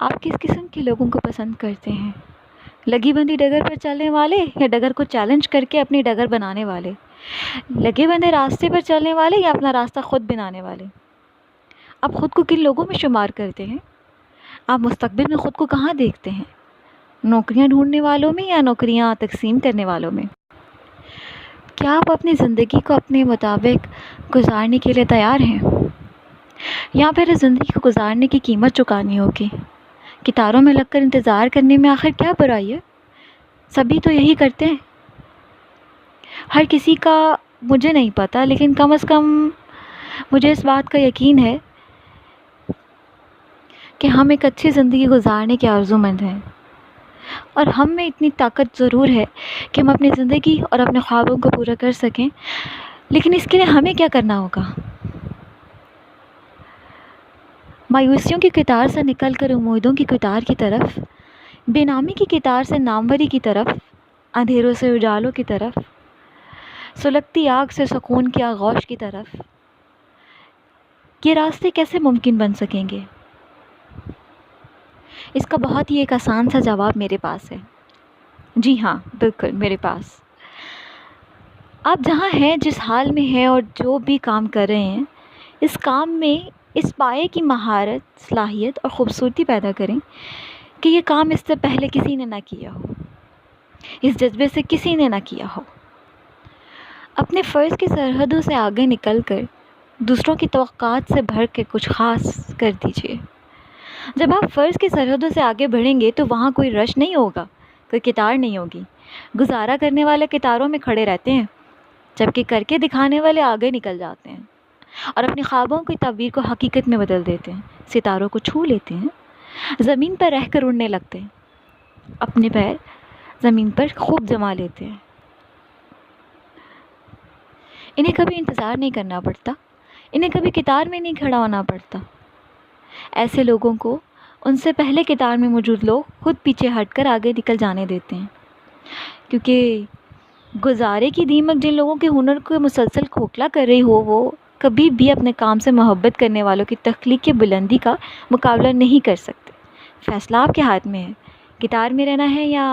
آپ کس قسم کے لوگوں کو پسند کرتے ہیں؟ لگی بندی ڈگر پر چلنے والے یا ڈگر کو چیلنج کر کے اپنی ڈگر بنانے والے؟ لگے بندے راستے پر چلنے والے یا اپنا راستہ خود بنانے والے؟ آپ خود کو کن لوگوں میں شمار کرتے ہیں؟ آپ مستقبل میں خود کو کہاں دیکھتے ہیں؟ نوکریاں ڈھونڈنے والوں میں یا نوکریاں تقسیم کرنے والوں میں؟ کیا آپ اپنی زندگی کو اپنے مطابق گزارنے کے لیے تیار ہیں یا پھر اس زندگی کو گزارنے کی قیمت چکانی ہوگی؟ کتاروں میں لگ کر انتظار کرنے میں آخر کیا برائی ہے؟ سبھی تو یہی کرتے ہیں۔ ہر کسی کا مجھے نہیں پتہ، لیکن کم از کم مجھے اس بات کا یقین ہے کہ ہم ایک اچھی زندگی گزارنے کے آرزو مند ہیں، اور ہم میں اتنی طاقت ضرور ہے کہ ہم اپنی زندگی اور اپنے خوابوں کو پورا کر سکیں، لیکن اس کے لیے ہمیں کیا کرنا ہوگا؟ مایوسیوں کی قطار سے نکل کر امیدوں کی قطار کی طرف، بے نامی کی قطار سے ناموری کی طرف، اندھیروں سے اجالوں کی طرف، سلگتی آگ سے سکون کی آغوش کی طرف، یہ راستے کیسے ممکن بن سکیں گے؟ اس کا بہت ہی ایک آسان سا جواب میرے پاس ہے۔ جی ہاں، بالکل میرے پاس۔ آپ جہاں ہیں، جس حال میں ہیں اور جو بھی کام کر رہے ہیں، اس کام میں اس پائے کی مہارت، صلاحیت اور خوبصورتی پیدا کریں کہ یہ کام اس سے پہلے کسی نے نہ کیا ہو، اس جذبے سے کسی نے نہ کیا ہو۔ اپنے فرض کی سرحدوں سے آگے نکل کر دوسروں کی توقعات سے بھر کے کچھ خاص کر دیجیے۔ جب آپ فرض کی سرحدوں سے آگے بڑھیں گے تو وہاں کوئی رش نہیں ہوگا، کوئی قطار نہیں ہوگی۔ گزارا کرنے والے قطاروں میں کھڑے رہتے ہیں، جبکہ کر کے دکھانے والے آگے نکل جاتے ہیں اور اپنے خوابوں کی تعبیر کو حقیقت میں بدل دیتے ہیں، ستاروں کو چھو لیتے ہیں، زمین پر رہ کر اڑنے لگتے ہیں، اپنے پیر زمین پر خوب جما لیتے ہیں۔ انہیں کبھی انتظار نہیں کرنا پڑتا، انہیں کبھی قطار میں نہیں کھڑا ہونا پڑتا۔ ایسے لوگوں کو ان سے پہلے قطار میں موجود لوگ خود پیچھے ہٹ کر آگے نکل جانے دیتے ہیں، کیونکہ گزارے کی دیمک جن لوگوں کے ہنر کو مسلسل کھوکھلا کر رہی ہو، وہ کبھی بھی اپنے کام سے محبت کرنے والوں کی تخلیق کی بلندی کا مقابلہ نہیں کر سکتے۔ فیصلہ آپ کے ہاتھ میں ہے، قطار میں رہنا ہے یا